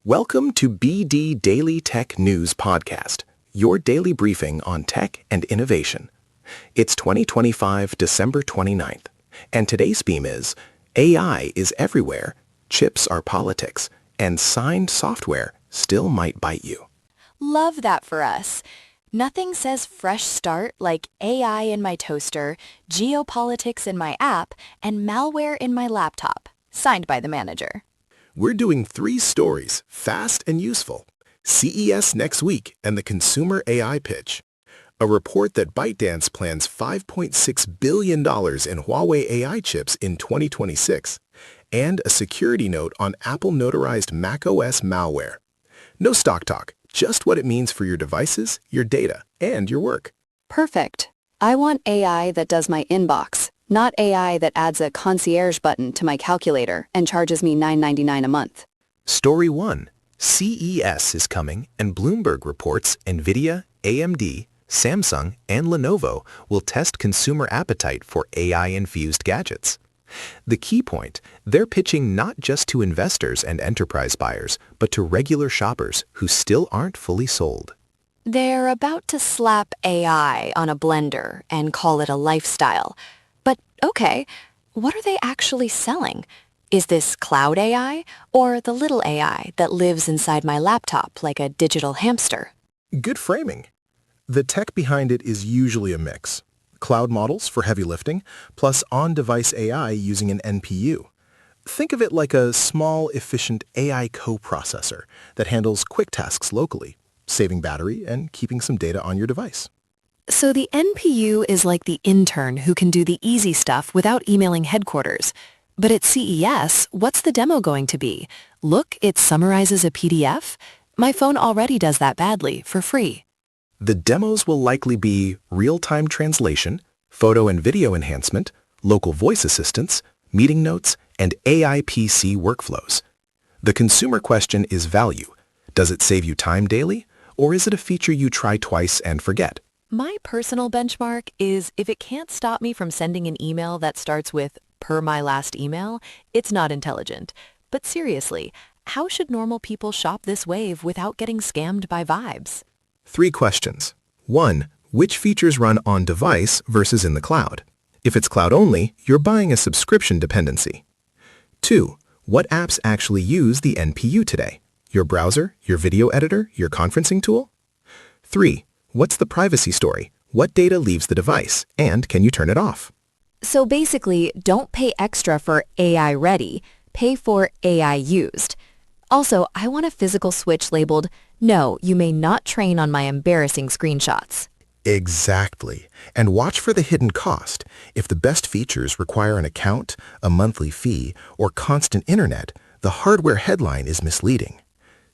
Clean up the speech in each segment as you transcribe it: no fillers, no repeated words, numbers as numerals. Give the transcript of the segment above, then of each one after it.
Welcome to BD Daily Tech News Podcast, your daily briefing on tech and innovation. It's 2025, December 29th, and today's theme is AI is everywhere, chips are politics, and signed software still might bite you. Love that for us. Nothing says fresh start like AI in my toaster, geopolitics in my app, and malware in my laptop. Signed by the manager. We're doing 3 stories, fast and useful. CES next week and the consumer AI pitch. A report that ByteDance plans $5.6 billion in Huawei AI chips in 2026. And a security note on Apple-Notarized macOS Malware. No stock talk, just what it means for your devices, your data, and your work. Perfect. I want AI that does my inbox, not AI that adds a concierge button to my calculator and charges me $9.99 a month. Story 1. CES is coming, and Bloomberg reports Nvidia, AMD, Samsung, and Lenovo will test consumer appetite for AI-infused gadgets. The key point, they're pitching not just to investors and enterprise buyers, but to regular shoppers who still aren't fully sold. They're about to slap AI on a blender and call it a lifestyle. But okay, what are they actually selling? Is this cloud AI or the little AI that lives inside my laptop like a digital hamster? Good framing. The tech behind it is usually a mix. Cloud models for heavy lifting, plus on-device AI using an NPU. Think of it like a small, efficient AI coprocessor that handles quick tasks locally, saving battery and keeping some data on your device. So the NPU is like the intern who can do the easy stuff without emailing headquarters. But at CES, what's the demo going to be? Look, it summarizes a PDF? My phone already does that badly, for free. The demos will likely be real-time translation, photo and video enhancement, local voice assistance, meeting notes, and AI PC workflows. The consumer question is value. Does it save you time daily, or is it a feature you try twice and forget? My personal benchmark is if it can't stop me from sending an email that starts with "per my last email," it's not intelligent. But seriously, how should normal people shop this wave without getting scammed by vibes? 3 questions. 1. Which features run on device versus in the cloud? If it's cloud only, you're buying a subscription dependency. 2. What apps actually use the NPU today? Your browser, your video editor, your conferencing tool? 3. What's the privacy story? What data leaves the device? And can you turn it off? So basically, don't pay extra for AI ready, pay for AI used. Also, I want a physical switch labeled, "No, you may not train on my embarrassing screenshots." Exactly. And watch for the hidden cost. If the best features require an account, a monthly fee, or constant internet, the hardware headline is misleading.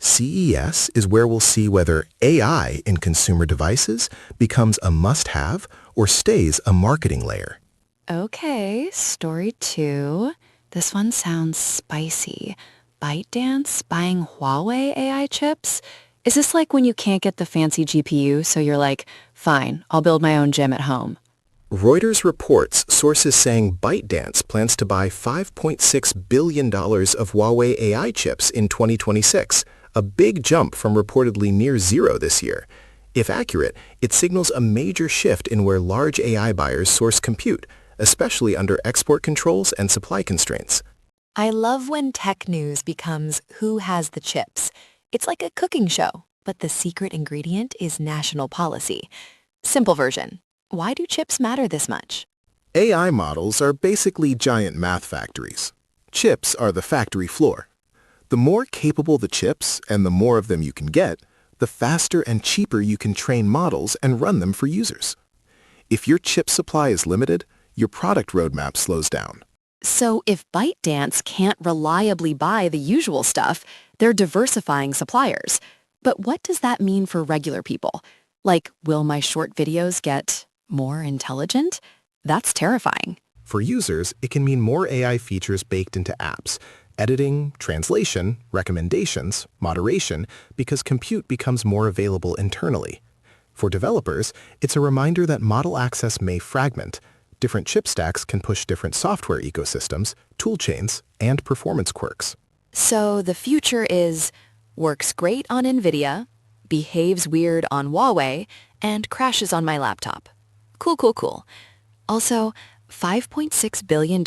CES is where we'll see whether AI in consumer devices becomes a must-have or stays a marketing layer. Okay, story 2. This one sounds spicy. ByteDance buying Huawei AI chips? Is this like when you can't get the fancy GPU, so you're like, fine, I'll build my own gym at home? Reuters reports sources saying ByteDance plans to buy $5.6 billion of Huawei AI chips in 2026, a big jump from reportedly near zero this year. If accurate, it signals a major shift in where large AI buyers source compute, especially under export controls and supply constraints. I love when tech news becomes who has the chips. It's like a cooking show, but the secret ingredient is national policy. Simple version. Why do chips matter this much? AI models are basically giant math factories. Chips are the factory floor. The more capable the chips and the more of them you can get, the faster and cheaper you can train models and run them for users. If your chip supply is limited, your product roadmap slows down. So if ByteDance can't reliably buy the usual stuff, they're diversifying suppliers. But what does that mean for regular people? Like, will my short videos get more intelligent? That's terrifying. For users, it can mean more AI features baked into apps, editing, translation, recommendations, moderation, because compute becomes more available internally. For developers, it's a reminder that model access may fragment. Different chip stacks can push different software ecosystems, toolchains, and performance quirks. So the future is works great on Nvidia, behaves weird on Huawei, and crashes on my laptop. Cool, cool, cool. Also, $5.6 billion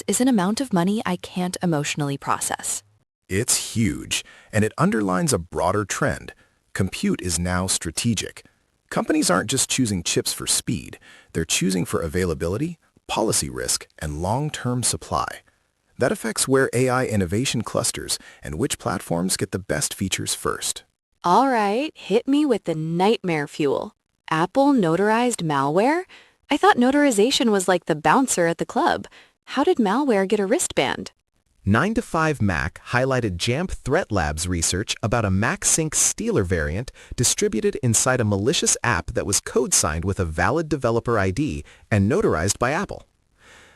is an amount of money I can't emotionally process. It's huge, and it underlines a broader trend. Compute is now strategic. Companies aren't just choosing chips for speed, they're choosing for availability, policy risk, and long-term supply. That affects where AI innovation clusters and which platforms get the best features first. All right, hit me with the nightmare fuel. Apple-Notarized malware? I thought notarization was like the bouncer at the club. How did malware get a wristband? 9 to 5 Mac highlighted Jamf Threat Labs research about a MacSync Stealer variant distributed inside a malicious app that was code-signed with a valid developer ID and notarized by Apple.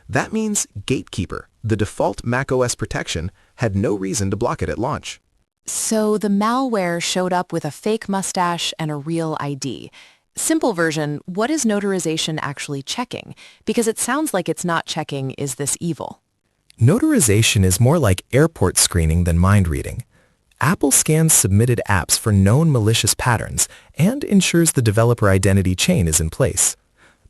That means Gatekeeper, the default macOS protection, had no reason to block it at launch. So the malware showed up with a fake mustache and a real ID. Simple version, what is notarization actually checking? Because it sounds like it's not checking, is this evil? Notarization is more like airport screening than mind reading. Apple scans submitted apps for known malicious patterns and ensures the developer identity chain is in place.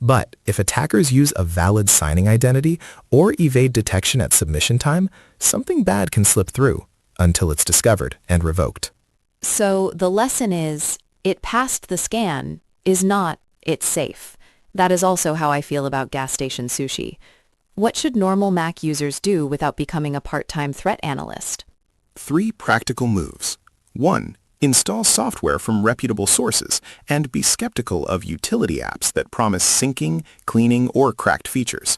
But if attackers use a valid signing identity or evade detection at submission time, something bad can slip through until it's discovered and revoked. So the lesson is, it passed the scan is not, it's safe. That is also how I feel about gas station sushi. What should normal Mac users do without becoming a part-time threat analyst? 3 practical moves. 1. Install software from reputable sources and be skeptical of utility apps that promise syncing, cleaning, or cracked features.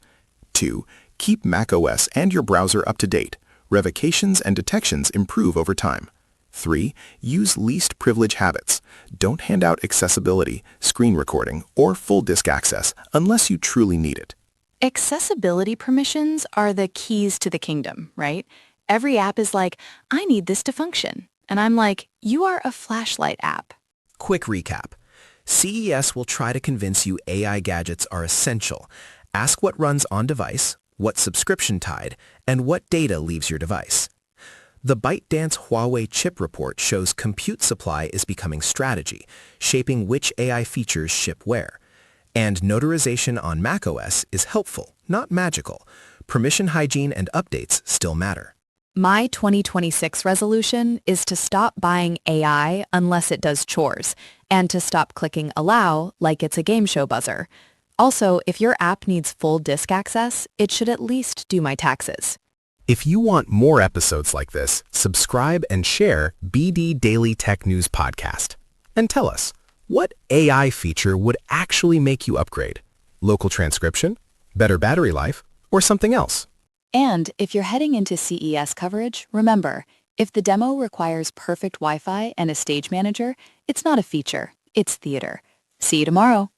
2. Keep macOS and your browser up to date. Revocations and detections improve over time. 3. Use least privilege habits. Don't hand out accessibility, screen recording, or full disk access unless you truly need it. Accessibility permissions are the keys to the kingdom, right? Every app is like, I need this to function. And I'm like, you are a flashlight app. Quick recap. CES will try to convince you AI gadgets are essential. Ask what runs on device, what subscription tied, and what data leaves your device. The ByteDance Huawei chip report shows compute supply is becoming strategy, shaping which AI features ship where. And notarization on macOS is helpful, not magical. Permission hygiene and updates still matter. My 2026 resolution is to stop buying AI unless it does chores, and to stop clicking allow like it's a game show buzzer. Also, if your app needs full disk access, it should at least do my taxes. If you want more episodes like this, subscribe and share BD Daily Tech News Podcast. And tell us, what AI feature would actually make you upgrade? Local transcription, better battery life, or something else? And if you're heading into CES coverage, remember, if the demo requires perfect Wi-Fi and a stage manager, it's not a feature, it's theater. See you tomorrow.